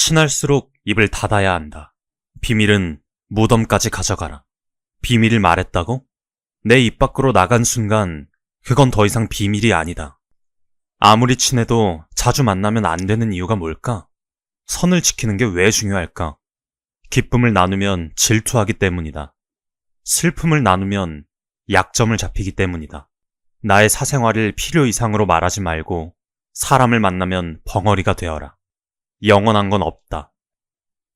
친할수록 입을 닫아야 한다. 비밀은 무덤까지 가져가라. 비밀을 말했다고? 내 입 밖으로 나간 순간 그건 더 이상 비밀이 아니다. 아무리 친해도 자주 만나면 안 되는 이유가 뭘까? 선을 지키는 게 왜 중요할까? 기쁨을 나누면 질투하기 때문이다. 슬픔을 나누면 약점을 잡히기 때문이다. 나의 사생활을 필요 이상으로 말하지 말고 사람을 만나면 벙어리가 되어라. 영원한 건 없다.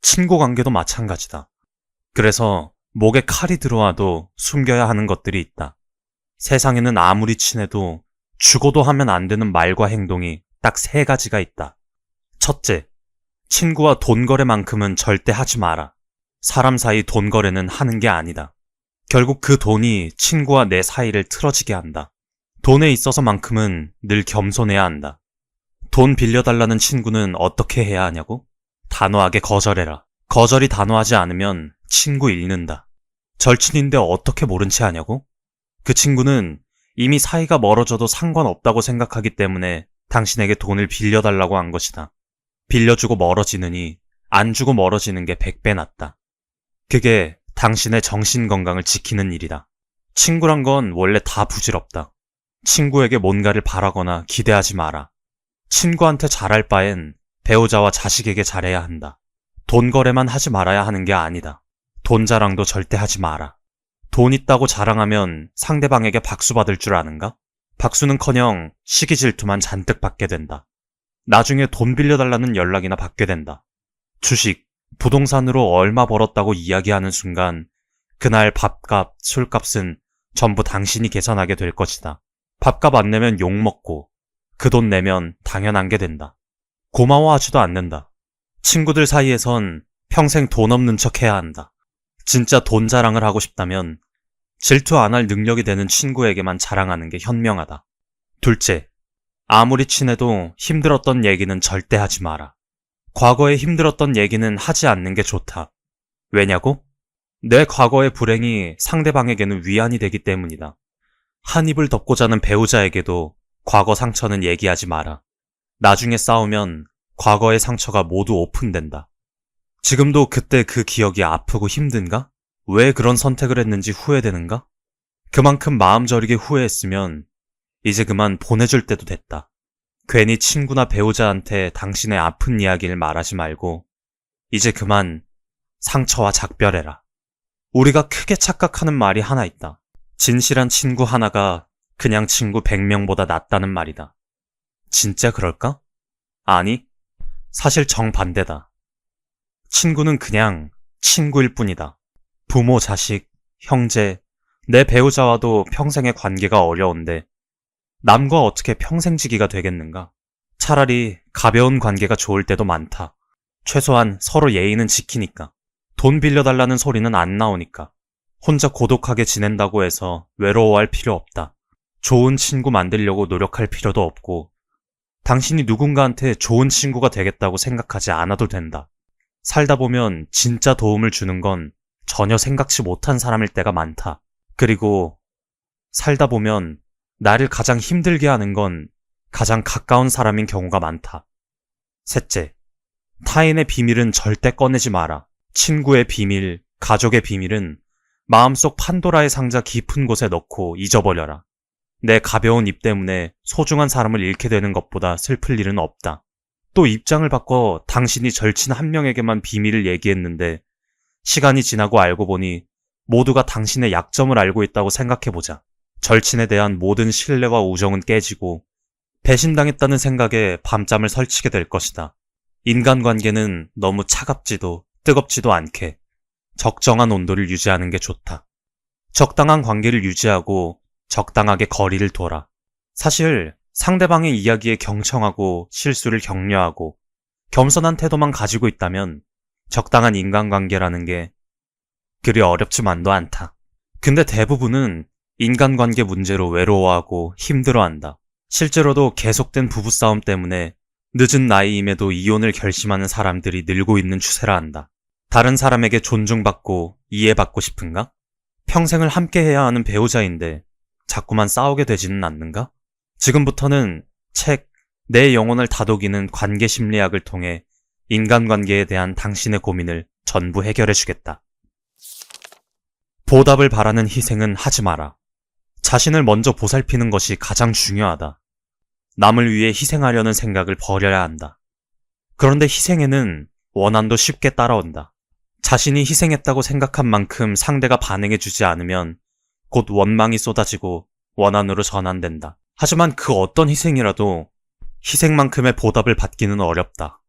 친구 관계도 마찬가지다. 그래서 목에 칼이 들어와도 숨겨야 하는 것들이 있다. 세상에는 아무리 친해도 죽어도 하면 안 되는 말과 행동이 딱 3가지가 있다. 첫째, 친구와 돈 거래만큼은 절대 하지 마라. 사람 사이 돈 거래는 하는 게 아니다. 결국 그 돈이 친구와 내 사이를 틀어지게 한다. 돈에 있어서만큼은 늘 겸손해야 한다. 돈 빌려달라는 친구는 어떻게 해야 하냐고? 단호하게 거절해라. 거절이 단호하지 않으면 친구 잃는다. 절친인데 어떻게 모른 채 하냐고? 그 친구는 이미 사이가 멀어져도 상관없다고 생각하기 때문에 당신에게 돈을 빌려달라고 한 것이다. 빌려주고 멀어지느니 안 주고 멀어지는 게 100배 낫다. 그게 당신의 정신건강을 지키는 일이다. 친구란 건 원래 다 부질없다. 친구에게 뭔가를 바라거나 기대하지 마라. 친구한테 잘할 바엔 배우자와 자식에게 잘해야 한다. 돈 거래만 하지 말아야 하는 게 아니다. 돈 자랑도 절대 하지 마라. 돈 있다고 자랑하면 상대방에게 박수 받을 줄 아는가? 박수는커녕 시기 질투만 잔뜩 받게 된다. 나중에 돈 빌려달라는 연락이나 받게 된다. 주식, 부동산으로 얼마 벌었다고 이야기하는 순간 그날 밥값, 술값은 전부 당신이 계산하게 될 것이다. 밥값 안 내면 욕먹고 그 돈 내면 당연한 게 된다. 고마워하지도 않는다. 친구들 사이에선 평생 돈 없는 척 해야 한다. 진짜 돈 자랑을 하고 싶다면 질투 안 할 능력이 되는 친구에게만 자랑하는 게 현명하다. 둘째, 아무리 친해도 힘들었던 얘기는 절대 하지 마라. 과거에 힘들었던 얘기는 하지 않는 게 좋다. 왜냐고? 내 과거의 불행이 상대방에게는 위안이 되기 때문이다. 한 입을 덮고 자는 배우자에게도 과거 상처는 얘기하지 마라. 나중에 싸우면 과거의 상처가 모두 오픈된다. 지금도 그때 그 기억이 아프고 힘든가? 왜 그런 선택을 했는지 후회되는가? 그만큼 마음 저리게 후회했으면 이제 그만 보내줄 때도 됐다. 괜히 친구나 배우자한테 당신의 아픈 이야기를 말하지 말고 이제 그만 상처와 작별해라. 우리가 크게 착각하는 말이 하나 있다. 진실한 친구 하나가 그냥 친구 100명보다 낫다는 말이다. 진짜 그럴까? 아니, 사실 정반대다. 친구는 그냥 친구일 뿐이다. 부모, 자식, 형제, 내 배우자와도 평생의 관계가 어려운데 남과 어떻게 평생지기가 되겠는가? 차라리 가벼운 관계가 좋을 때도 많다. 최소한 서로 예의는 지키니까. 돈 빌려달라는 소리는 안 나오니까. 혼자 고독하게 지낸다고 해서 외로워할 필요 없다. 좋은 친구 만들려고 노력할 필요도 없고 당신이 누군가한테 좋은 친구가 되겠다고 생각하지 않아도 된다. 살다 보면 진짜 도움을 주는 건 전혀 생각지 못한 사람일 때가 많다. 그리고 살다 보면 나를 가장 힘들게 하는 건 가장 가까운 사람인 경우가 많다. 셋째, 타인의 비밀은 절대 꺼내지 마라. 친구의 비밀, 가족의 비밀은 마음속 판도라의 상자 깊은 곳에 넣고 잊어버려라. 내 가벼운 입 때문에 소중한 사람을 잃게 되는 것보다 슬플 일은 없다. 또 입장을 바꿔 당신이 절친 한 명에게만 비밀을 얘기했는데 시간이 지나고 알고 보니 모두가 당신의 약점을 알고 있다고 생각해보자. 절친에 대한 모든 신뢰와 우정은 깨지고 배신당했다는 생각에 밤잠을 설치게 될 것이다. 인간관계는 너무 차갑지도 뜨겁지도 않게 적정한 온도를 유지하는 게 좋다. 적당한 관계를 유지하고 적당하게 거리를 둬라. 사실 상대방의 이야기에 경청하고 실수를 격려하고 겸손한 태도만 가지고 있다면 적당한 인간관계라는 게 그리 어렵지만도 않다. 근데 대부분은 인간관계 문제로 외로워하고 힘들어한다. 실제로도 계속된 부부싸움 때문에 늦은 나이임에도 이혼을 결심하는 사람들이 늘고 있는 추세라 한다. 다른 사람에게 존중받고 이해받고 싶은가? 평생을 함께해야 하는 배우자인데 자꾸만 싸우게 되지는 않는가? 지금부터는 책, 내 영혼을 다독이는 관계 심리학을 통해 인간관계에 대한 당신의 고민을 전부 해결해주겠다. 보답을 바라는 희생은 하지 마라. 자신을 먼저 보살피는 것이 가장 중요하다. 남을 위해 희생하려는 생각을 버려야 한다. 그런데 희생에는 원한도 쉽게 따라온다. 자신이 희생했다고 생각한 만큼 상대가 반응해주지 않으면 곧 원망이 쏟아지고 원한으로 전환된다. 하지만 그 어떤 희생이라도 희생만큼의 보답을 받기는 어렵다.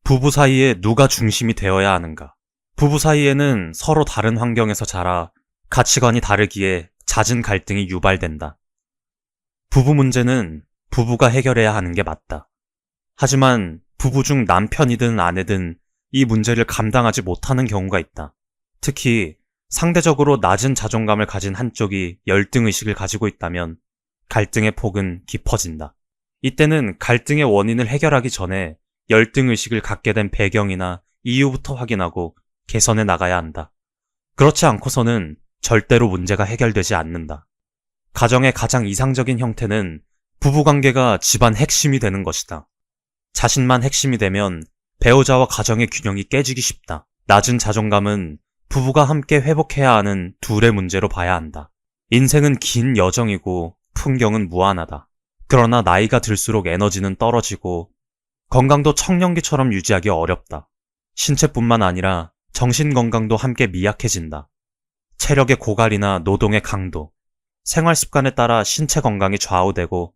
부부 사이에 누가 중심이 되어야 하는가? 부부 사이에는 서로 다른 환경에서 자라 가치관이 다르기에 잦은 갈등이 유발된다. 부부 문제는 부부가 해결해야 하는 게 맞다. 하지만 부부 중 남편이든 아내든 이 문제를 감당하지 못하는 경우가 있다. 특히 상대적으로 낮은 자존감을 가진 한쪽이 열등의식을 가지고 있다면 갈등의 폭은 깊어진다. 이때는 갈등의 원인을 해결하기 전에 열등의식을 갖게 된 배경이나 이유부터 확인하고 개선해 나가야 한다. 그렇지 않고서는 절대로 문제가 해결되지 않는다. 가정의 가장 이상적인 형태는 부부관계가 집안 핵심이 되는 것이다. 자신만 핵심이 되면 배우자와 가정의 균형이 깨지기 쉽다. 낮은 자존감은 부부가 함께 회복해야 하는 둘의 문제로 봐야 한다. 인생은 긴 여정이고 풍경은 무한하다. 그러나 나이가 들수록 에너지는 떨어지고 건강도 청년기처럼 유지하기 어렵다. 신체뿐만 아니라 정신 건강도 함께 미약해진다. 체력의 고갈이나 노동의 강도, 생활 습관에 따라 신체 건강이 좌우되고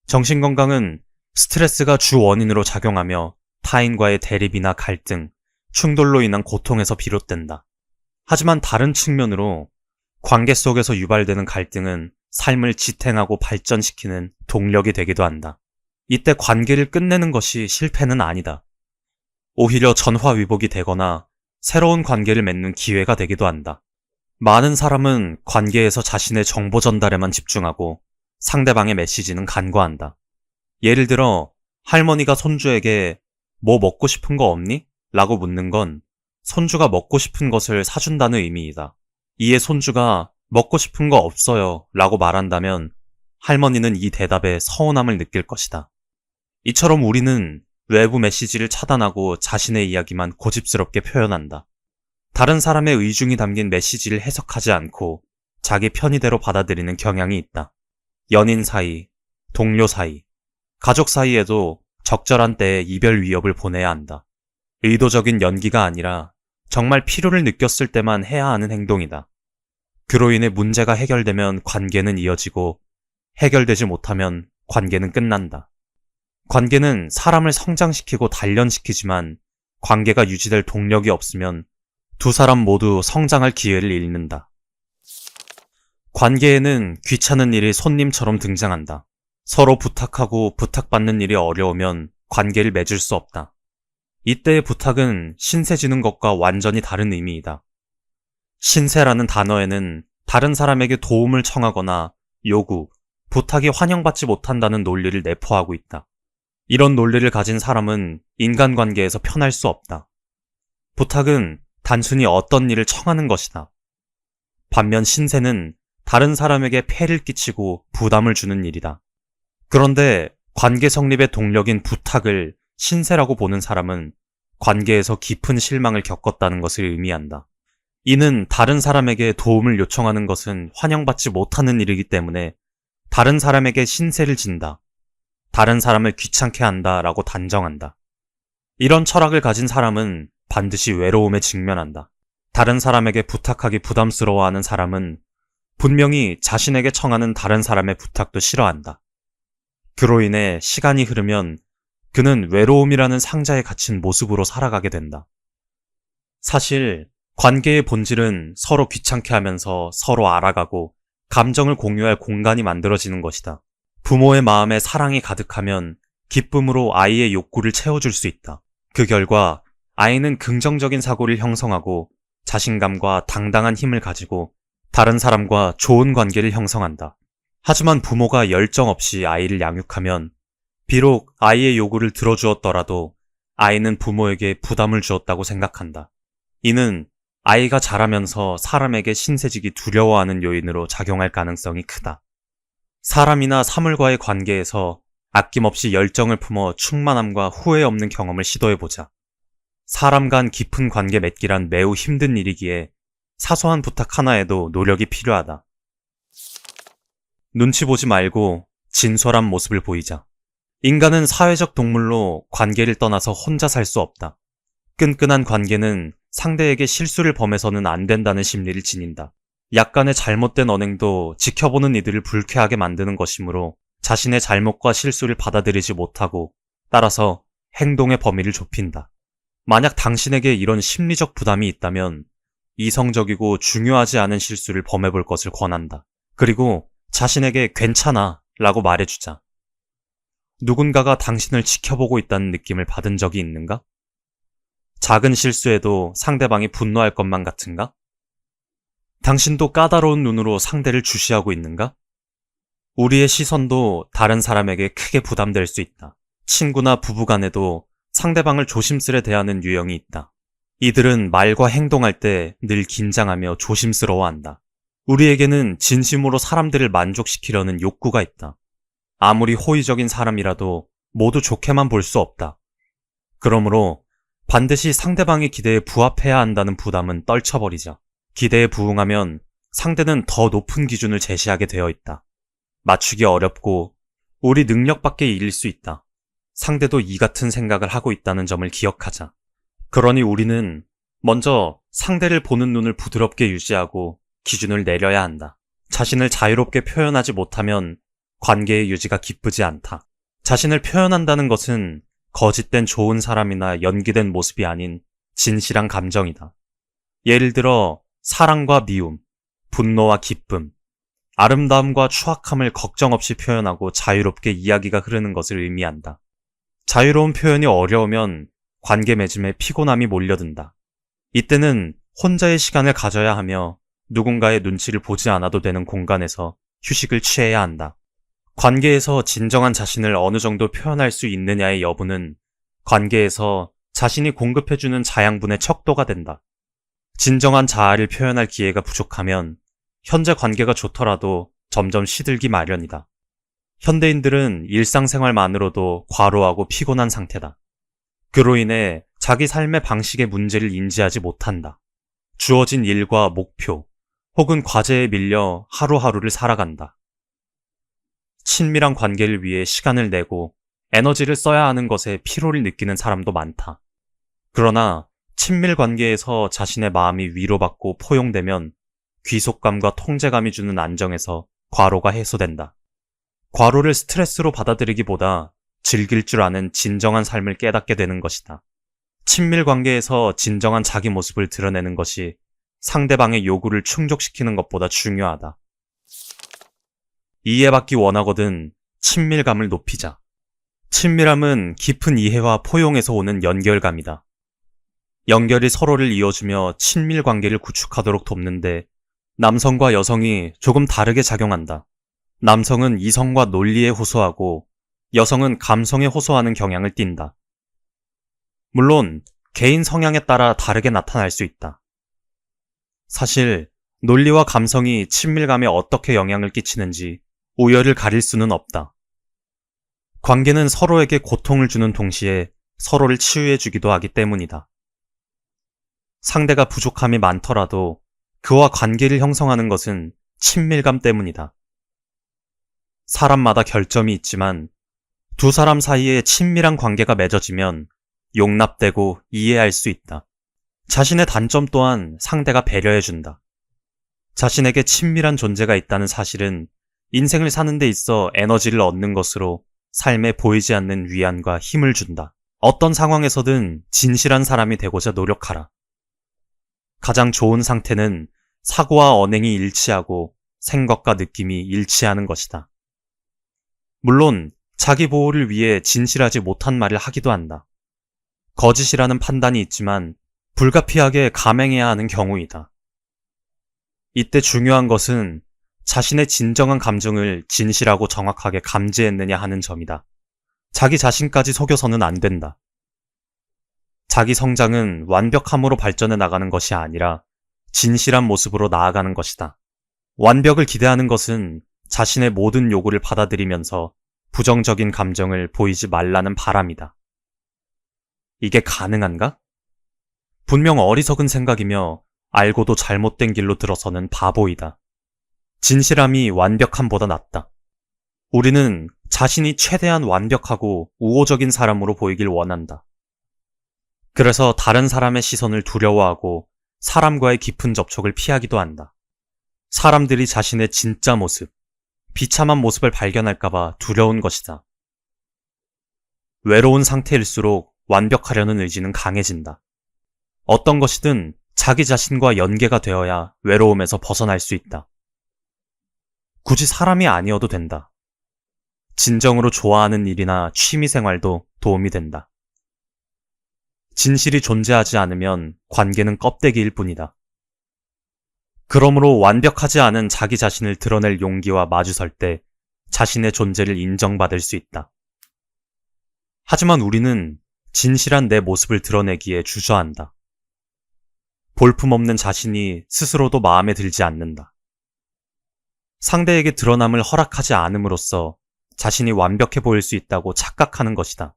정신 건강은 스트레스가 주 원인으로 작용하며 타인과의 대립이나 갈등, 충돌로 인한 고통에서 비롯된다. 하지만 다른 측면으로 관계 속에서 유발되는 갈등은 삶을 지탱하고 발전시키는 동력이 되기도 한다. 이때 관계를 끝내는 것이 실패는 아니다. 오히려 전화위복이 되거나 새로운 관계를 맺는 기회가 되기도 한다. 많은 사람은 관계에서 자신의 정보 전달에만 집중하고 상대방의 메시지는 간과한다. 예를 들어 할머니가 손주에게 뭐 먹고 싶은 거 없니? 라고 묻는 건 손주가 먹고 싶은 것을 사준다는 의미이다. 이에 손주가 먹고 싶은 거 없어요 라고 말한다면 할머니는 이 대답에 서운함을 느낄 것이다. 이처럼 우리는 외부 메시지를 차단하고 자신의 이야기만 고집스럽게 표현한다. 다른 사람의 의중이 담긴 메시지를 해석하지 않고 자기 편의대로 받아들이는 경향이 있다. 연인 사이, 동료 사이, 가족 사이에도 적절한 때에 이별 위협을 보내야 한다. 의도적인 연기가 아니라 정말 필요를 느꼈을 때만 해야 하는 행동이다. 그로 인해 문제가 해결되면 관계는 이어지고 해결되지 못하면 관계는 끝난다. 관계는 사람을 성장시키고 단련시키지만 관계가 유지될 동력이 없으면 두 사람 모두 성장할 기회를 잃는다. 관계에는 귀찮은 일이 손님처럼 등장한다. 서로 부탁하고 부탁받는 일이 어려우면 관계를 맺을 수 없다. 이때의 부탁은 신세지는 것과 완전히 다른 의미이다. 신세라는 단어에는 다른 사람에게 도움을 청하거나 요구, 부탁이 환영받지 못한다는 논리를 내포하고 있다. 이런 논리를 가진 사람은 인간관계에서 편할 수 없다. 부탁은 단순히 어떤 일을 청하는 것이다. 반면 신세는 다른 사람에게 폐를 끼치고 부담을 주는 일이다. 그런데 관계 성립의 동력인 부탁을 신세라고 보는 사람은 관계에서 깊은 실망을 겪었다는 것을 의미한다. 이는 다른 사람에게 도움을 요청하는 것은 환영받지 못하는 일이기 때문에 다른 사람에게 신세를 진다. 다른 사람을 귀찮게 한다 라고 단정한다. 이런 철학을 가진 사람은 반드시 외로움에 직면한다. 다른 사람에게 부탁하기 부담스러워하는 사람은 분명히 자신에게 청하는 다른 사람의 부탁도 싫어한다. 그로 인해 시간이 흐르면 그는 외로움이라는 상자에 갇힌 모습으로 살아가게 된다. 사실 관계의 본질은 서로 귀찮게 하면서 서로 알아가고 감정을 공유할 공간이 만들어지는 것이다. 부모의 마음에 사랑이 가득하면 기쁨으로 아이의 욕구를 채워줄 수 있다. 그 결과 아이는 긍정적인 사고를 형성하고 자신감과 당당한 힘을 가지고 다른 사람과 좋은 관계를 형성한다. 하지만 부모가 열정 없이 아이를 양육하면 비록 아이의 요구를 들어주었더라도 아이는 부모에게 부담을 주었다고 생각한다. 이는 아이가 자라면서 사람에게 신세지기 두려워하는 요인으로 작용할 가능성이 크다. 사람이나 사물과의 관계에서 아낌없이 열정을 품어 충만함과 후회 없는 경험을 시도해보자. 사람 간 깊은 관계 맺기란 매우 힘든 일이기에 사소한 부탁 하나에도 노력이 필요하다. 눈치 보지 말고 진솔한 모습을 보이자. 인간은 사회적 동물로 관계를 떠나서 혼자 살 수 없다. 끈끈한 관계는 상대에게 실수를 범해서는 안 된다는 심리를 지닌다. 약간의 잘못된 언행도 지켜보는 이들을 불쾌하게 만드는 것이므로 자신의 잘못과 실수를 받아들이지 못하고 따라서 행동의 범위를 좁힌다. 만약 당신에게 이런 심리적 부담이 있다면 이성적이고 중요하지 않은 실수를 범해볼 것을 권한다. 그리고 자신에게 괜찮아 라고 말해주자. 누군가가 당신을 지켜보고 있다는 느낌을 받은 적이 있는가? 작은 실수에도 상대방이 분노할 것만 같은가? 당신도 까다로운 눈으로 상대를 주시하고 있는가? 우리의 시선도 다른 사람에게 크게 부담될 수 있다. 친구나 부부간에도 상대방을 조심스레 대하는 유형이 있다. 이들은 말과 행동할 때 늘 긴장하며 조심스러워한다. 우리에게는 진심으로 사람들을 만족시키려는 욕구가 있다. 아무리 호의적인 사람이라도 모두 좋게만 볼 수 없다. 그러므로 반드시 상대방의 기대에 부합해야 한다는 부담은 떨쳐버리자. 기대에 부응하면 상대는 더 높은 기준을 제시하게 되어 있다. 맞추기 어렵고 우리 능력 밖의 일일 수 있다. 상대도 이 같은 생각을 하고 있다는 점을 기억하자. 그러니 우리는 먼저 상대를 보는 눈을 부드럽게 유지하고 기준을 내려야 한다. 자신을 자유롭게 표현하지 못하면 관계의 유지가 기쁘지 않다. 자신을 표현한다는 것은 거짓된 좋은 사람이나 연기된 모습이 아닌 진실한 감정이다. 예를 들어 사랑과 미움, 분노와 기쁨, 아름다움과 추악함을 걱정 없이 표현하고 자유롭게 이야기가 흐르는 것을 의미한다. 자유로운 표현이 어려우면 관계 맺음에 피곤함이 몰려든다. 이때는 혼자의 시간을 가져야 하며 누군가의 눈치를 보지 않아도 되는 공간에서 휴식을 취해야 한다. 관계에서 진정한 자신을 어느 정도 표현할 수 있느냐의 여부는 관계에서 자신이 공급해주는 자양분의 척도가 된다. 진정한 자아를 표현할 기회가 부족하면 현재 관계가 좋더라도 점점 시들기 마련이다. 현대인들은 일상생활만으로도 과로하고 피곤한 상태다. 그로 인해 자기 삶의 방식의 문제를 인지하지 못한다. 주어진 일과 목표 혹은 과제에 밀려 하루하루를 살아간다. 친밀한 관계를 위해 시간을 내고 에너지를 써야 하는 것에 피로를 느끼는 사람도 많다. 그러나 친밀 관계에서 자신의 마음이 위로받고 포용되면 귀속감과 통제감이 주는 안정에서 과로가 해소된다. 과로를 스트레스로 받아들이기보다 즐길 줄 아는 진정한 삶을 깨닫게 되는 것이다. 친밀 관계에서 진정한 자기 모습을 드러내는 것이 상대방의 요구를 충족시키는 것보다 중요하다. 이해받기 원하거든 친밀감을 높이자. 친밀함은 깊은 이해와 포용에서 오는 연결감이다. 연결이 서로를 이어주며 친밀 관계를 구축하도록 돕는데 남성과 여성이 조금 다르게 작용한다. 남성은 이성과 논리에 호소하고 여성은 감성에 호소하는 경향을 띈다. 물론 개인 성향에 따라 다르게 나타날 수 있다. 사실 논리와 감성이 친밀감에 어떻게 영향을 끼치는지 우열을 가릴 수는 없다. 관계는 서로에게 고통을 주는 동시에 서로를 치유해주기도 하기 때문이다. 상대가 부족함이 많더라도 그와 관계를 형성하는 것은 친밀감 때문이다. 사람마다 결점이 있지만 두 사람 사이에 친밀한 관계가 맺어지면 용납되고 이해할 수 있다. 자신의 단점 또한 상대가 배려해준다. 자신에게 친밀한 존재가 있다는 사실은 인생을 사는 데 있어 에너지를 얻는 것으로 삶에 보이지 않는 위안과 힘을 준다. 어떤 상황에서든 진실한 사람이 되고자 노력하라. 가장 좋은 상태는 사고와 언행이 일치하고 생각과 느낌이 일치하는 것이다. 물론 자기 보호를 위해 진실하지 못한 말을 하기도 한다. 거짓이라는 판단이 있지만 불가피하게 감행해야 하는 경우이다. 이때 중요한 것은 자신의 진정한 감정을 진실하고 정확하게 감지했느냐 하는 점이다. 자기 자신까지 속여서는 안 된다. 자기 성장은 완벽함으로 발전해 나가는 것이 아니라 진실한 모습으로 나아가는 것이다. 완벽을 기대하는 것은 자신의 모든 요구를 받아들이면서 부정적인 감정을 보이지 말라는 바람이다. 이게 가능한가? 분명 어리석은 생각이며 알고도 잘못된 길로 들어서는 바보이다. 진실함이 완벽함보다 낫다. 우리는 자신이 최대한 완벽하고 우호적인 사람으로 보이길 원한다. 그래서 다른 사람의 시선을 두려워하고 사람과의 깊은 접촉을 피하기도 한다. 사람들이 자신의 진짜 모습, 비참한 모습을 발견할까봐 두려운 것이다. 외로운 상태일수록 완벽하려는 의지는 강해진다. 어떤 것이든 자기 자신과 연계가 되어야 외로움에서 벗어날 수 있다. 굳이 사람이 아니어도 된다. 진정으로 좋아하는 일이나 취미 생활도 도움이 된다. 진실이 존재하지 않으면 관계는 껍데기일 뿐이다. 그러므로 완벽하지 않은 자기 자신을 드러낼 용기와 마주설 때 자신의 존재를 인정받을 수 있다. 하지만 우리는 진실한 내 모습을 드러내기에 주저한다. 볼품없는 자신이 스스로도 마음에 들지 않는다. 상대에게 드러남을 허락하지 않음으로써 자신이 완벽해 보일 수 있다고 착각하는 것이다.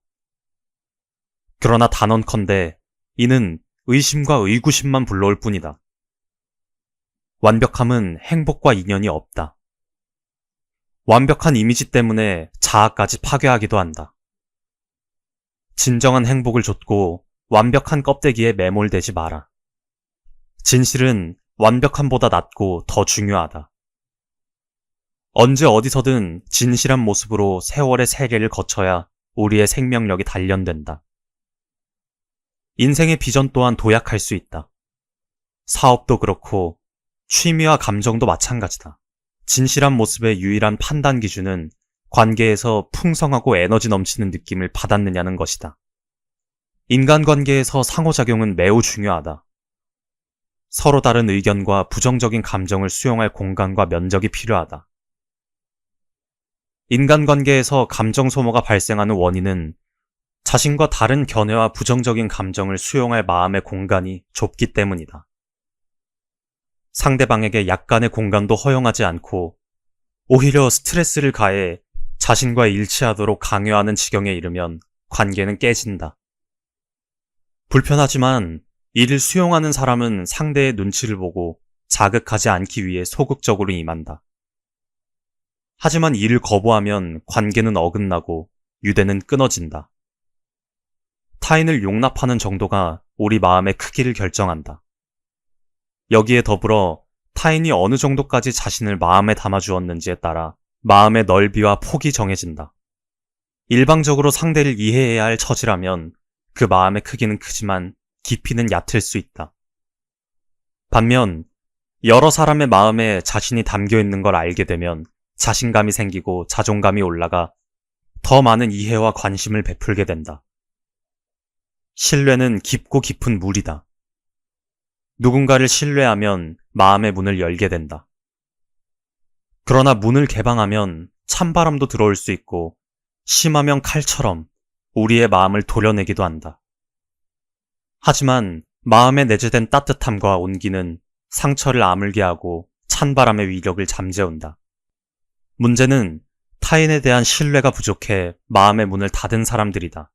그러나 단언컨대 이는 의심과 의구심만 불러올 뿐이다. 완벽함은 행복과 인연이 없다. 완벽한 이미지 때문에 자아까지 파괴하기도 한다. 진정한 행복을 좇고 완벽한 껍데기에 매몰되지 마라. 진실은 완벽함보다 낫고 더 중요하다. 언제 어디서든 진실한 모습으로 세월의 세례를 거쳐야 우리의 생명력이 단련된다. 인생의 비전 또한 도약할 수 있다. 사업도 그렇고 취미와 감정도 마찬가지다. 진실한 모습의 유일한 판단 기준은 관계에서 풍성하고 에너지 넘치는 느낌을 받았느냐는 것이다. 인간관계에서 상호작용은 매우 중요하다. 서로 다른 의견과 부정적인 감정을 수용할 공간과 면적이 필요하다. 인간관계에서 감정 소모가 발생하는 원인은 자신과 다른 견해와 부정적인 감정을 수용할 마음의 공간이 좁기 때문이다. 상대방에게 약간의 공간도 허용하지 않고 오히려 스트레스를 가해 자신과 일치하도록 강요하는 지경에 이르면 관계는 깨진다. 불편하지만 이를 수용하는 사람은 상대의 눈치를 보고 자극하지 않기 위해 소극적으로 임한다. 하지만 이를 거부하면 관계는 어긋나고 유대는 끊어진다. 타인을 용납하는 정도가 우리 마음의 크기를 결정한다. 여기에 더불어 타인이 어느 정도까지 자신을 마음에 담아주었는지에 따라 마음의 넓이와 폭이 정해진다. 일방적으로 상대를 이해해야 할 처지라면 그 마음의 크기는 크지만 깊이는 얕을 수 있다. 반면 여러 사람의 마음에 자신이 담겨 있는 걸 알게 되면 자신감이 생기고 자존감이 올라가 더 많은 이해와 관심을 베풀게 된다. 신뢰는 깊고 깊은 물이다. 누군가를 신뢰하면 마음의 문을 열게 된다. 그러나 문을 개방하면 찬바람도 들어올 수 있고 심하면 칼처럼 우리의 마음을 도려내기도 한다. 하지만 마음에 내재된 따뜻함과 온기는 상처를 아물게 하고 찬바람의 위력을 잠재운다. 문제는 타인에 대한 신뢰가 부족해 마음의 문을 닫은 사람들이다.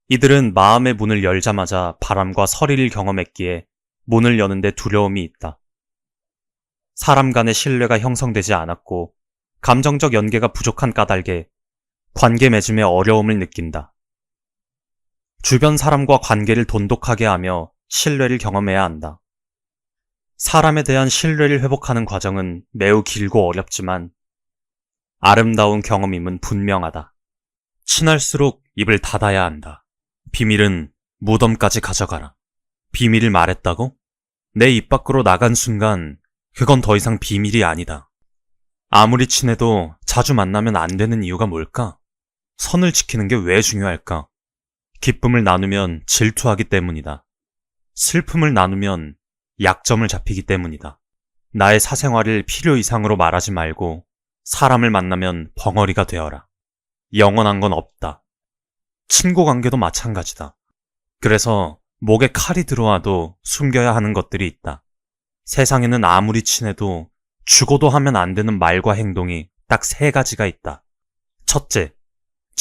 이들은 마음의 문을 열자마자 바람과 서리를 경험했기에 문을 여는데 두려움이 있다. 사람 간의 신뢰가 형성되지 않았고 감정적 연계가 부족한 까닭에 관계 맺음에 어려움을 느낀다. 주변 사람과 관계를 돈독하게 하며 신뢰를 경험해야 한다. 사람에 대한 신뢰를 회복하는 과정은 매우 길고 어렵지만 아름다운 경험임은 분명하다. 친할수록 입을 닫아야 한다. 비밀은 무덤까지 가져가라. 비밀을 말했다고? 내 입 밖으로 나간 순간 그건 더 이상 비밀이 아니다. 아무리 친해도 자주 만나면 안 되는 이유가 뭘까? 선을 지키는 게 왜 중요할까? 기쁨을 나누면 질투하기 때문이다. 슬픔을 나누면 약점을 잡히기 때문이다. 나의 사생활을 필요 이상으로 말하지 말고 사람을 만나면 벙어리가 되어라. 영원한 건 없다. 친구 관계도 마찬가지다. 그래서 목에 칼이 들어와도 숨겨야 하는 것들이 있다. 세상에는 아무리 친해도 죽어도 하면 안 되는 말과 행동이 딱 3가지가 있다. 첫째,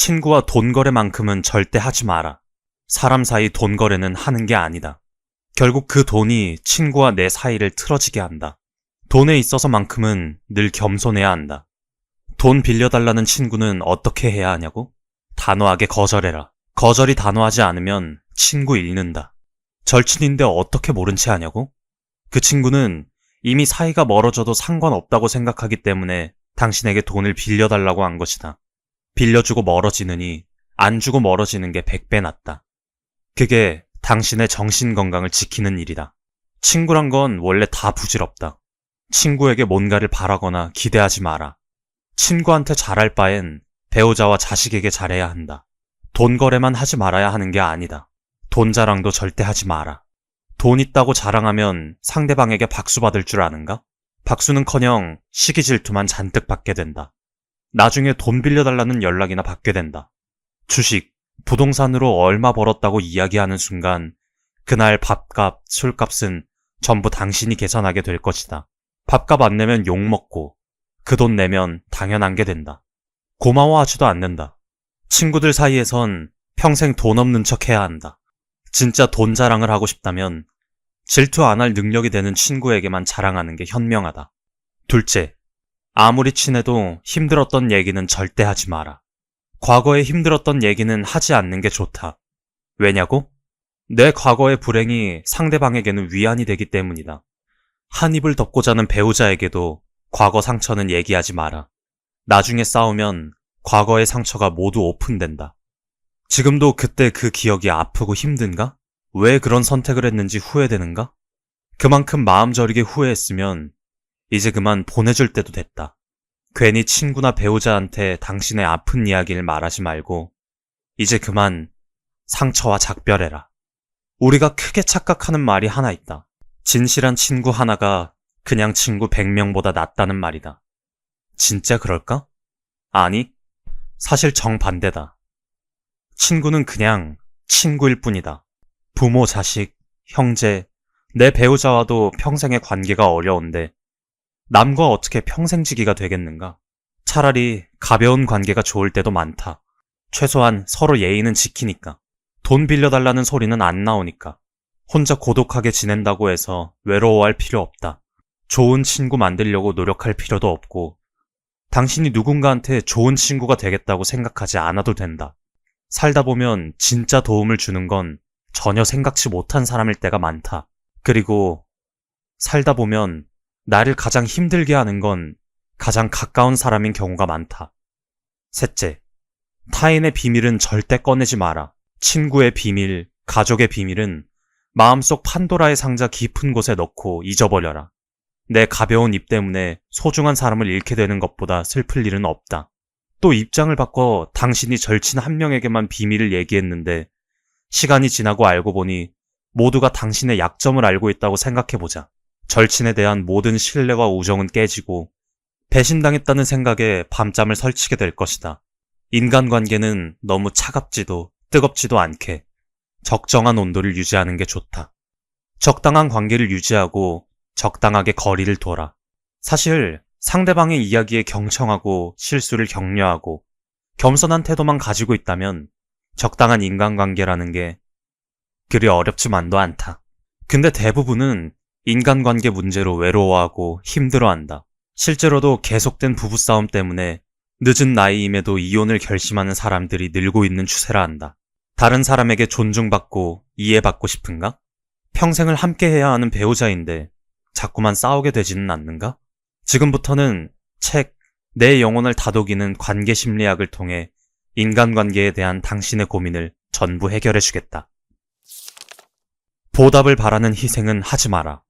친구와 돈 거래만큼은 절대 하지 마라. 사람 사이 돈 거래는 하는 게 아니다. 결국 그 돈이 친구와 내 사이를 틀어지게 한다. 돈에 있어서만큼은 늘 겸손해야 한다. 돈 빌려달라는 친구는 어떻게 해야 하냐고? 단호하게 거절해라. 거절이 단호하지 않으면 친구 잃는다. 절친인데 어떻게 모른 채 하냐고? 그 친구는 이미 사이가 멀어져도 상관없다고 생각하기 때문에 당신에게 돈을 빌려달라고 한 것이다. 빌려주고 멀어지느니 안 주고 멀어지는 게 100배 낫다. 그게 당신의 정신 건강을 지키는 일이다. 친구란 건 원래 다 부질없다. 친구에게 뭔가를 바라거나 기대하지 마라. 친구한테 잘할 바엔 배우자와 자식에게 잘해야 한다. 돈 거래만 하지 말아야 하는 게 아니다. 돈 자랑도 절대 하지 마라. 돈 있다고 자랑하면 상대방에게 박수 받을 줄 아는가? 박수는커녕 시기 질투만 잔뜩 받게 된다. 나중에 돈 빌려달라는 연락이나 받게 된다. 주식, 부동산으로 얼마 벌었다고 이야기하는 순간 그날 밥값, 술값은 전부 당신이 계산하게 될 것이다. 밥값 안 내면 욕먹고 그 돈 내면 당연한 게 된다. 고마워하지도 않는다. 친구들 사이에선 평생 돈 없는 척 해야 한다. 진짜 돈 자랑을 하고 싶다면 질투 안 할 능력이 되는 친구에게만 자랑하는 게 현명하다. 둘째, 아무리 친해도 힘들었던 얘기는 절대 하지 마라. 과거에 힘들었던 얘기는 하지 않는 게 좋다. 왜냐고? 내 과거의 불행이 상대방에게는 위안이 되기 때문이다. 한 입을 덮고 자는 배우자에게도 과거 상처는 얘기하지 마라. 나중에 싸우면 과거의 상처가 모두 오픈된다. 지금도 그때 그 기억이 아프고 힘든가? 왜 그런 선택을 했는지 후회되는가? 그만큼 마음 저리게 후회했으면 이제 그만 보내줄 때도 됐다. 괜히 친구나 배우자한테 당신의 아픈 이야기를 말하지 말고 이제 그만 상처와 작별해라. 우리가 크게 착각하는 말이 하나 있다. 진실한 친구 하나가 그냥 친구 100명보다 낫다는 말이다. 진짜 그럴까? 아니, 사실 정반대다. 친구는 그냥 친구일 뿐이다. 부모, 자식, 형제, 내 배우자와도 평생의 관계가 어려운데 남과 어떻게 평생지기가 되겠는가? 차라리 가벼운 관계가 좋을 때도 많다. 최소한 서로 예의는 지키니까. 돈 빌려달라는 소리는 안 나오니까. 혼자 고독하게 지낸다고 해서 외로워할 필요 없다. 좋은 친구 만들려고 노력할 필요도 없고 당신이 누군가한테 좋은 친구가 되겠다고 생각하지 않아도 된다. 살다 보면 진짜 도움을 주는 건 전혀 생각지 못한 사람일 때가 많다. 그리고 살다 보면 나를 가장 힘들게 하는 건 가장 가까운 사람인 경우가 많다. 셋째, 타인의 비밀은 절대 꺼내지 마라. 친구의 비밀, 가족의 비밀은 마음속 판도라의 상자 깊은 곳에 넣고 잊어버려라. 내 가벼운 입 때문에 소중한 사람을 잃게 되는 것보다 슬플 일은 없다. 또 입장을 바꿔 당신이 절친 한 명에게만 비밀을 얘기했는데 시간이 지나고 알고 보니 모두가 당신의 약점을 알고 있다고 생각해보자. 절친에 대한 모든 신뢰와 우정은 깨지고 배신당했다는 생각에 밤잠을 설치게 될 것이다. 인간관계는 너무 차갑지도 뜨겁지도 않게 적정한 온도를 유지하는 게 좋다. 적당한 관계를 유지하고 적당하게 거리를 둬라. 사실 상대방의 이야기에 경청하고 실수를 격려하고 겸손한 태도만 가지고 있다면 적당한 인간관계라는 게 그리 어렵지만도 않다. 근데 대부분은 인간관계 문제로 외로워하고 힘들어한다. 실제로도 계속된 부부싸움 때문에 늦은 나이임에도 이혼을 결심하는 사람들이 늘고 있는 추세라 한다. 다른 사람에게 존중받고 이해받고 싶은가? 평생을 함께해야 하는 배우자인데 자꾸만 싸우게 되지는 않는가? 지금부터는 책 내 영혼을 다독이는 관계 심리학을 통해 인간관계에 대한 당신의 고민을 전부 해결해 주겠다. 보답을 바라는 희생은 하지 마라.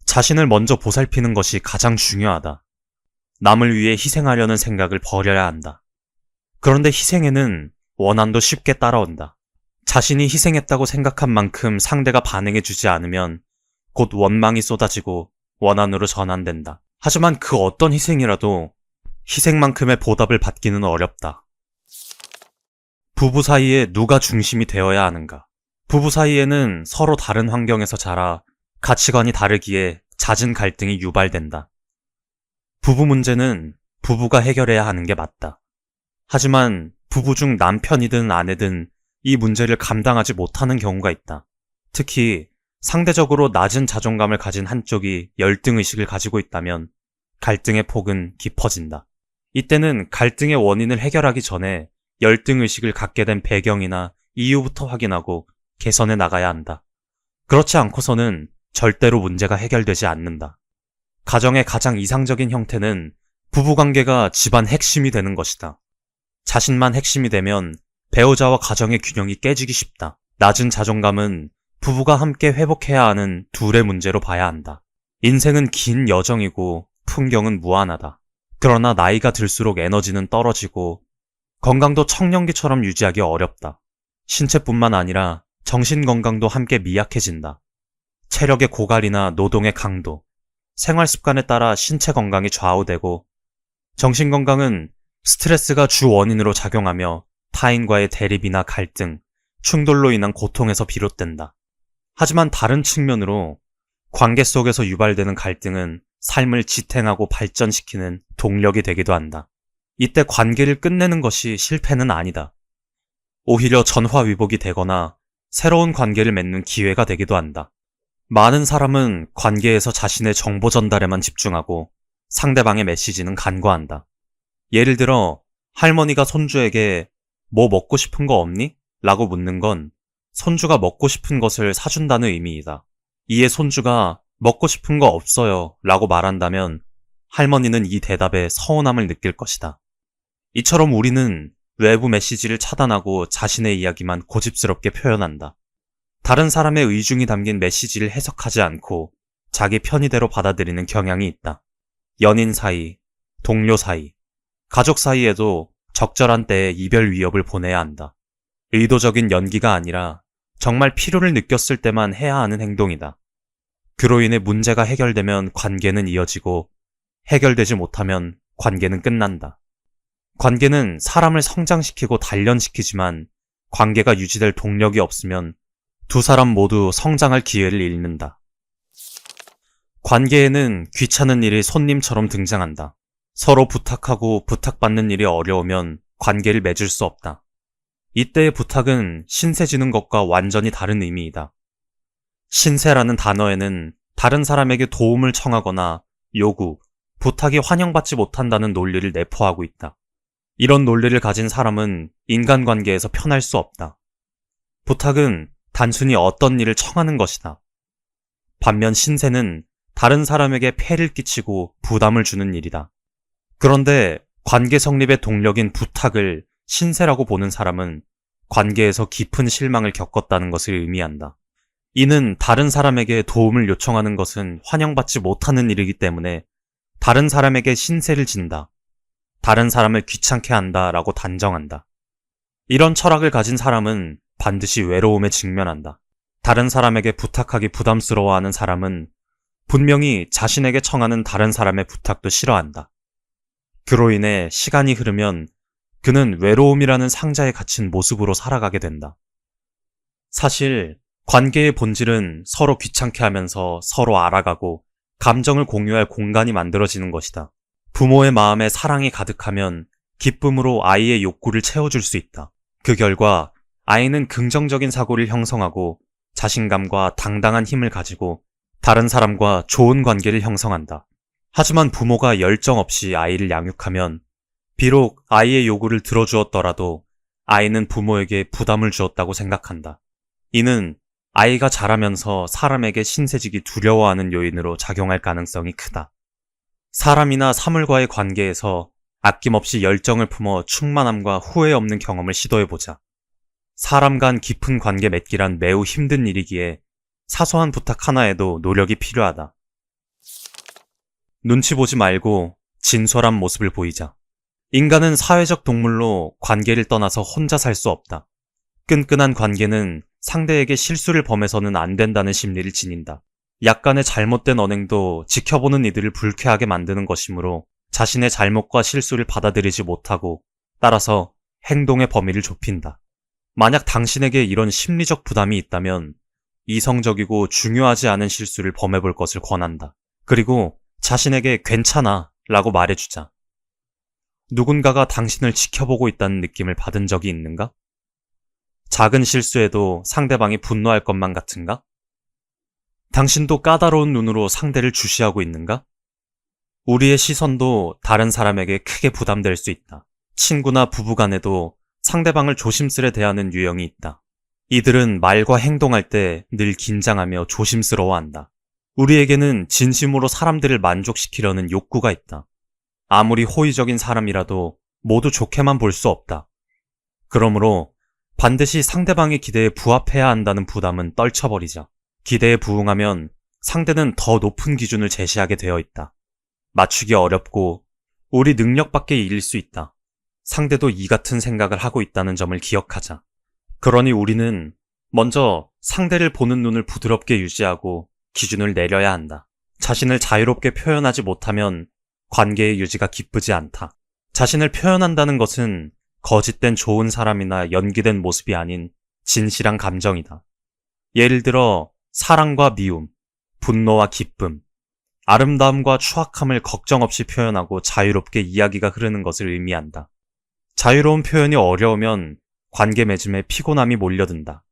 자신을 먼저 보살피는 것이 가장 중요하다. 남을 위해 희생하려는 생각을 버려야 한다. 그런데 희생에는 원한도 쉽게 따라온다. 자신이 희생했다고 생각한 만큼 상대가 반응해주지 않으면 곧 원망이 쏟아지고 원한으로 전환된다. 하지만 그 어떤 희생이라도 희생만큼의 보답을 받기는 어렵다. 부부 사이에 누가 중심이 되어야 하는가? 부부 사이에는 서로 다른 환경에서 자라 가치관이 다르기에 잦은 갈등이 유발된다. 부부 문제는 부부가 해결해야 하는 게 맞다. 하지만 부부 중 남편이든 아내든 이 문제를 감당하지 못하는 경우가 있다. 특히 상대적으로 낮은 자존감을 가진 한쪽이 열등의식을 가지고 있다면 갈등의 폭은 깊어진다. 이때는 갈등의 원인을 해결하기 전에 열등의식을 갖게 된 배경이나 이유부터 확인하고 개선해 나가야 한다. 그렇지 않고서는 절대로 문제가 해결되지 않는다. 가정의 가장 이상적인 형태는 부부관계가 집안 핵심이 되는 것이다. 자신만 핵심이 되면 배우자와 가정의 균형이 깨지기 쉽다. 낮은 자존감은 부부가 함께 회복해야 하는 둘의 문제로 봐야 한다. 인생은 긴 여정이고 풍경은 무한하다. 그러나 나이가 들수록 에너지는 떨어지고 건강도 청년기처럼 유지하기 어렵다. 신체뿐만 아니라 정신 건강도 함께 미약해진다. 체력의 고갈이나 노동의 강도, 생활 습관에 따라 신체 건강이 좌우되고 정신 건강은 스트레스가 주 원인으로 작용하며 타인과의 대립이나 갈등, 충돌로 인한 고통에서 비롯된다. 하지만 다른 측면으로 관계 속에서 유발되는 갈등은 삶을 지탱하고 발전시키는 동력이 되기도 한다. 이때 관계를 끝내는 것이 실패는 아니다. 오히려 전화위복이 되거나 새로운 관계를 맺는 기회가 되기도 한다. 많은 사람은 관계에서 자신의 정보 전달에만 집중하고 상대방의 메시지는 간과한다. 예를 들어 할머니가 손주에게 뭐 먹고 싶은 거 없니? 라고 묻는 건 손주가 먹고 싶은 것을 사준다는 의미이다. 이에 손주가 먹고 싶은 거 없어요 라고 말한다면 할머니는 이 대답에 서운함을 느낄 것이다. 이처럼 우리는 외부 메시지를 차단하고 자신의 이야기만 고집스럽게 표현한다. 다른 사람의 의중이 담긴 메시지를 해석하지 않고 자기 편의대로 받아들이는 경향이 있다. 연인 사이, 동료 사이, 가족 사이에도 적절한 때에 이별 위협을 보내야 한다. 의도적인 연기가 아니라 정말 필요를 느꼈을 때만 해야 하는 행동이다. 그로 인해 문제가 해결되면 관계는 이어지고 해결되지 못하면 관계는 끝난다. 관계는 사람을 성장시키고 단련시키지만 관계가 유지될 동력이 없으면 두 사람 모두 성장할 기회를 잃는다. 관계에는 귀찮은 일이 손님처럼 등장한다. 서로 부탁하고 부탁받는 일이 어려우면 관계를 맺을 수 없다. 이때의 부탁은 신세지는 것과 완전히 다른 의미이다. 신세라는 단어에는 다른 사람에게 도움을 청하거나 요구, 부탁이 환영받지 못한다는 논리를 내포하고 있다. 이런 논리를 가진 사람은 인간관계에서 편할 수 없다. 부탁은 단순히 어떤 일을 청하는 것이다. 반면 신세는 다른 사람에게 폐를 끼치고 부담을 주는 일이다. 그런데 관계 성립의 동력인 부탁을 신세라고 보는 사람은 관계에서 깊은 실망을 겪었다는 것을 의미한다. 이는 다른 사람에게 도움을 요청하는 것은 환영받지 못하는 일이기 때문에 다른 사람에게 신세를 진다. 다른 사람을 귀찮게 한다라고 단정한다. 이런 철학을 가진 사람은 반드시 외로움에 직면한다. 다른 사람에게 부탁하기 부담스러워하는 사람은 분명히 자신에게 청하는 다른 사람의 부탁도 싫어한다. 그로 인해 시간이 흐르면 그는 외로움이라는 상자에 갇힌 모습으로 살아가게 된다. 사실 관계의 본질은 서로 귀찮게 하면서 서로 알아가고 감정을 공유할 공간이 만들어지는 것이다. 부모의 마음에 사랑이 가득하면 기쁨으로 아이의 욕구를 채워줄 수 있다. 그 결과 아이는 긍정적인 사고를 형성하고 자신감과 당당한 힘을 가지고 다른 사람과 좋은 관계를 형성한다. 하지만 부모가 열정 없이 아이를 양육하면 비록 아이의 요구를 들어주었더라도 아이는 부모에게 부담을 주었다고 생각한다. 이는 아이가 자라면서 사람에게 신세지기 두려워하는 요인으로 작용할 가능성이 크다. 사람이나 사물과의 관계에서 아낌없이 열정을 품어 충만함과 후회 없는 경험을 시도해보자. 사람 간 깊은 관계 맺기란 매우 힘든 일이기에 사소한 부탁 하나에도 노력이 필요하다. 눈치 보지 말고 진솔한 모습을 보이자. 인간은 사회적 동물로 관계를 떠나서 혼자 살 수 없다. 끈끈한 관계는 상대에게 실수를 범해서는 안 된다는 심리를 지닌다. 약간의 잘못된 언행도 지켜보는 이들을 불쾌하게 만드는 것이므로 자신의 잘못과 실수를 받아들이지 못하고 따라서 행동의 범위를 좁힌다. 만약 당신에게 이런 심리적 부담이 있다면 이성적이고 중요하지 않은 실수를 범해볼 것을 권한다. 그리고 자신에게 괜찮아 라고 말해주자. 누군가가 당신을 지켜보고 있다는 느낌을 받은 적이 있는가? 작은 실수에도 상대방이 분노할 것만 같은가? 당신도 까다로운 눈으로 상대를 주시하고 있는가? 우리의 시선도 다른 사람에게 크게 부담될 수 있다. 친구나 부부 간에도 상대방을 조심스레 대하는 유형이 있다. 이들은 말과 행동할 때 늘 긴장하며 조심스러워한다. 우리에게는 진심으로 사람들을 만족시키려는 욕구가 있다. 아무리 호의적인 사람이라도 모두 좋게만 볼 수 없다. 그러므로 반드시 상대방의 기대에 부합해야 한다는 부담은 떨쳐버리자. 기대에 부응하면 상대는 더 높은 기준을 제시하게 되어 있다. 맞추기 어렵고 우리 능력 밖의 일일 수 있다. 상대도 이 같은 생각을 하고 있다는 점을 기억하자. 그러니 우리는 먼저 상대를 보는 눈을 부드럽게 유지하고 기준을 내려야 한다. 자신을 자유롭게 표현하지 못하면 관계의 유지가 기쁘지 않다. 자신을 표현한다는 것은 거짓된 좋은 사람이나 연기된 모습이 아닌 진실한 감정이다. 예를 들어 사랑과 미움, 분노와 기쁨, 아름다움과 추악함을 걱정 없이 표현하고 자유롭게 이야기가 흐르는 것을 의미한다. 자유로운 표현이 어려우면 관계 맺음에 피곤함이 몰려든다.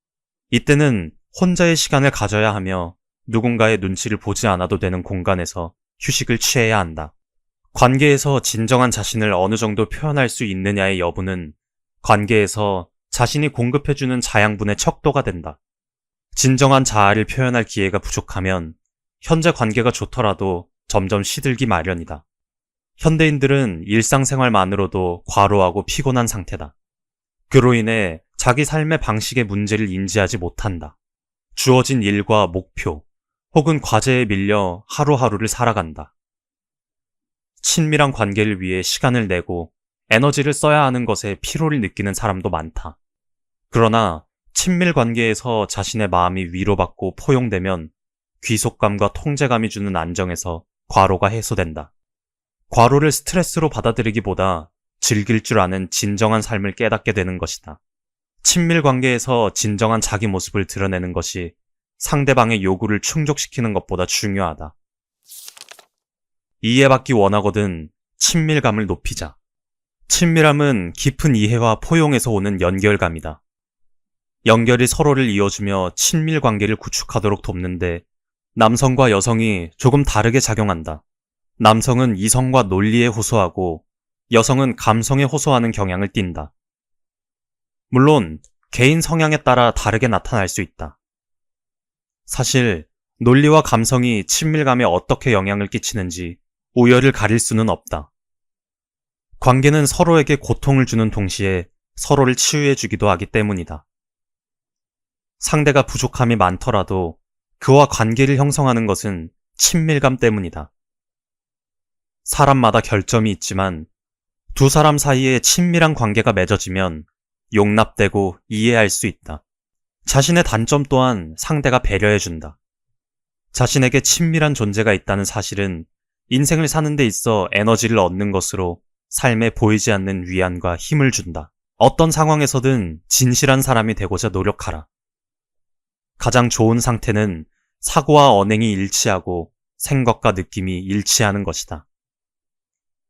이때는 혼자의 시간을 가져야 하며 누군가의 눈치를 보지 않아도 되는 공간에서 휴식을 취해야 한다. 관계에서 진정한 자신을 어느 정도 표현할 수 있느냐의 여부는 관계에서 자신이 공급해주는 자양분의 척도가 된다. 진정한 자아를 표현할 기회가 부족하면 현재 관계가 좋더라도 점점 시들기 마련이다. 현대인들은 일상생활만으로도 과로하고 피곤한 상태다. 그로 인해 자기 삶의 방식의 문제를 인지하지 못한다. 주어진 일과 목표 혹은 과제에 밀려 하루하루를 살아간다. 친밀한 관계를 위해 시간을 내고 에너지를 써야 하는 것에 피로를 느끼는 사람도 많다. 그러나 친밀 관계에서 자신의 마음이 위로받고 포용되면 귀속감과 통제감이 주는 안정에서 과로가 해소된다. 과로를 스트레스로 받아들이기보다 즐길 줄 아는 진정한 삶을 깨닫게 되는 것이다. 친밀 관계에서 진정한 자기 모습을 드러내는 것이 상대방의 요구를 충족시키는 것보다 중요하다. 이해받기 원하거든 친밀감을 높이자. 친밀함은 깊은 이해와 포용에서 오는 연결감이다. 연결이 서로를 이어주며 친밀 관계를 구축하도록 돕는데 남성과 여성이 조금 다르게 작용한다. 남성은 이성과 논리에 호소하고 여성은 감성에 호소하는 경향을 띈다. 물론 개인 성향에 따라 다르게 나타날 수 있다. 사실 논리와 감성이 친밀감에 어떻게 영향을 끼치는지 우열을 가릴 수는 없다. 관계는 서로에게 고통을 주는 동시에 서로를 치유해주기도 하기 때문이다. 상대가 부족함이 많더라도 그와 관계를 형성하는 것은 친밀감 때문이다. 사람마다 결점이 있지만 두 사람 사이에 친밀한 관계가 맺어지면 용납되고 이해할 수 있다. 자신의 단점 또한 상대가 배려해준다. 자신에게 친밀한 존재가 있다는 사실은 인생을 사는 데 있어 에너지를 얻는 것으로 삶에 보이지 않는 위안과 힘을 준다. 어떤 상황에서든 진실한 사람이 되고자 노력하라. 가장 좋은 상태는 사고와 언행이 일치하고 생각과 느낌이 일치하는 것이다.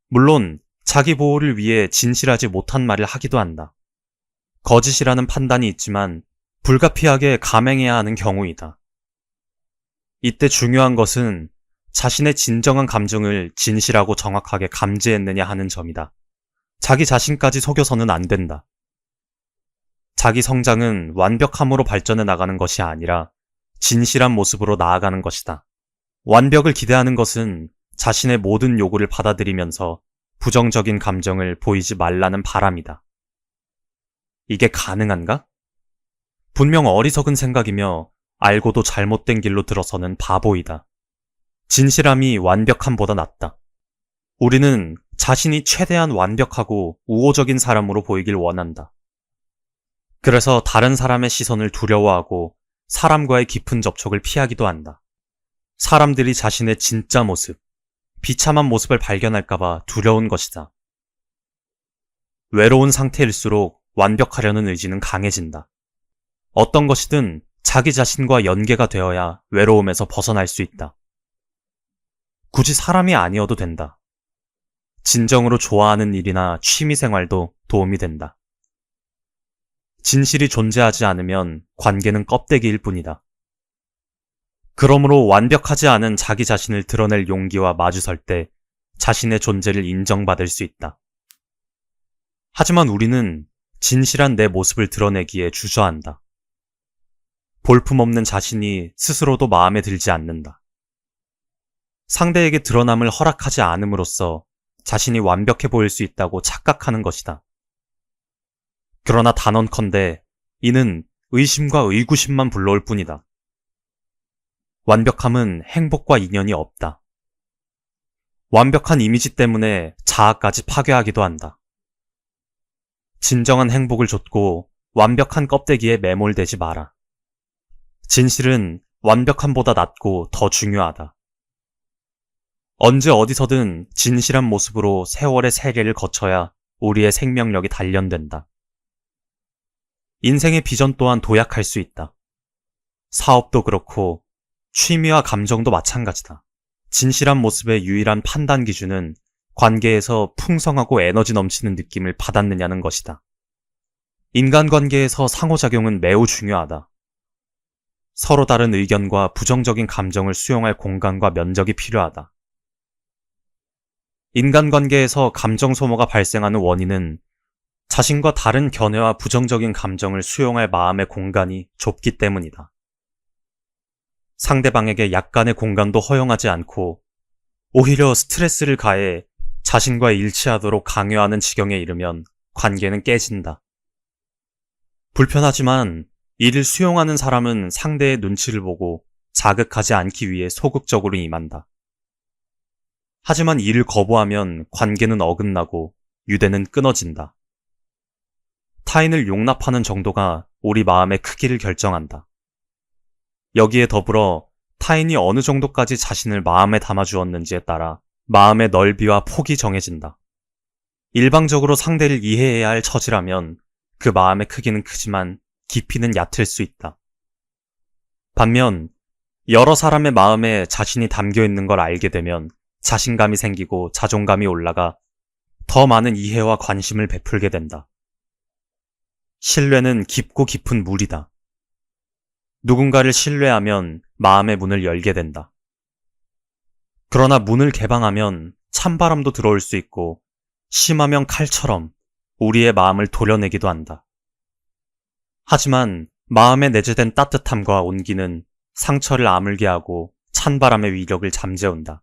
물론 자기 보호를 위해 진실하지 못한 말을 하기도 한다. 거짓이라는 판단이 있지만 불가피하게 감행해야 하는 경우이다. 이때 중요한 것은 자신의 진정한 감정을 진실하고 정확하게 감지했느냐 하는 점이다. 자기 자신까지 속여서는 안 된다. 자기 성장은 완벽함으로 발전해 나가는 것이 아니라 진실한 모습으로 나아가는 것이다. 완벽을 기대하는 것은 자신의 모든 요구를 받아들이면서 부정적인 감정을 보이지 말라는 바람이다. 이게 가능한가? 분명 어리석은 생각이며 알고도 잘못된 길로 들어서는 바보이다. 진실함이 완벽함보다 낫다. 우리는 자신이 최대한 완벽하고 우호적인 사람으로 보이길 원한다. 그래서 다른 사람의 시선을 두려워하고 사람과의 깊은 접촉을 피하기도 한다. 사람들이 자신의 진짜 모습, 비참한 모습을 발견할까봐 두려운 것이다. 외로운 상태일수록 완벽하려는 의지는 강해진다. 어떤 것이든 자기 자신과 연계가 되어야 외로움에서 벗어날 수 있다. 굳이 사람이 아니어도 된다. 진정으로 좋아하는 일이나 취미 생활도 도움이 된다. 진실이 존재하지 않으면 관계는 껍데기일 뿐이다. 그러므로 완벽하지 않은 자기 자신을 드러낼 용기와 마주설 때 자신의 존재를 인정받을 수 있다. 하지만 우리는 진실한 내 모습을 드러내기에 주저한다. 볼품없는 자신이 스스로도 마음에 들지 않는다. 상대에게 드러남을 허락하지 않음으로써 자신이 완벽해 보일 수 있다고 착각하는 것이다. 그러나 단언컨대 이는 의심과 의구심만 불러올 뿐이다. 완벽함은 행복과 인연이 없다. 완벽한 이미지 때문에 자아까지 파괴하기도 한다. 진정한 행복을 좇고 완벽한 껍데기에 매몰되지 마라. 진실은 완벽함보다 낫고 더 중요하다. 언제 어디서든 진실한 모습으로 세월의 세계를 거쳐야 우리의 생명력이 단련된다. 인생의 비전 또한 도약할 수 있다. 사업도 그렇고 취미와 감정도 마찬가지다. 진실한 모습의 유일한 판단 기준은 관계에서 풍성하고 에너지 넘치는 느낌을 받았느냐는 것이다. 인간관계에서 상호작용은 매우 중요하다. 서로 다른 의견과 부정적인 감정을 수용할 공간과 면적이 필요하다. 인간관계에서 감정 소모가 발생하는 원인은 자신과 다른 견해와 부정적인 감정을 수용할 마음의 공간이 좁기 때문이다. 상대방에게 약간의 공간도 허용하지 않고 오히려 스트레스를 가해 자신과 일치하도록 강요하는 지경에 이르면 관계는 깨진다. 불편하지만 이를 수용하는 사람은 상대의 눈치를 보고 자극하지 않기 위해 소극적으로 임한다. 하지만 이를 거부하면 관계는 어긋나고 유대는 끊어진다. 타인을 용납하는 정도가 우리 마음의 크기를 결정한다. 여기에 더불어 타인이 어느 정도까지 자신을 마음에 담아주었는지에 따라 마음의 넓이와 폭이 정해진다. 일방적으로 상대를 이해해야 할 처지라면 그 마음의 크기는 크지만 깊이는 얕을 수 있다. 반면 여러 사람의 마음에 자신이 담겨 있는 걸 알게 되면 자신감이 생기고 자존감이 올라가 더 많은 이해와 관심을 베풀게 된다. 신뢰는 깊고 깊은 물이다. 누군가를 신뢰하면 마음의 문을 열게 된다. 그러나 문을 개방하면 찬바람도 들어올 수 있고 심하면 칼처럼 우리의 마음을 도려내기도 한다. 하지만 마음에 내재된 따뜻함과 온기는 상처를 아물게 하고 찬바람의 위력을 잠재운다.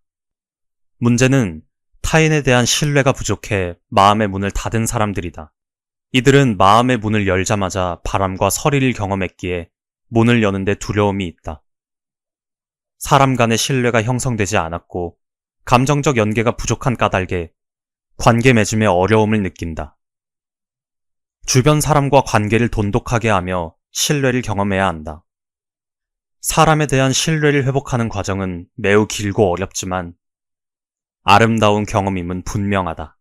문제는 타인에 대한 신뢰가 부족해 마음의 문을 닫은 사람들이다. 이들은 마음의 문을 열자마자 바람과 서리를 경험했기에 문을 여는데 두려움이 있다. 사람 간의 신뢰가 형성되지 않았고 감정적 연계가 부족한 까닭에 관계 맺음에 어려움을 느낀다. 주변 사람과 관계를 돈독하게 하며 신뢰를 경험해야 한다. 사람에 대한 신뢰를 회복하는 과정은 매우 길고 어렵지만 아름다운 경험임은 분명하다.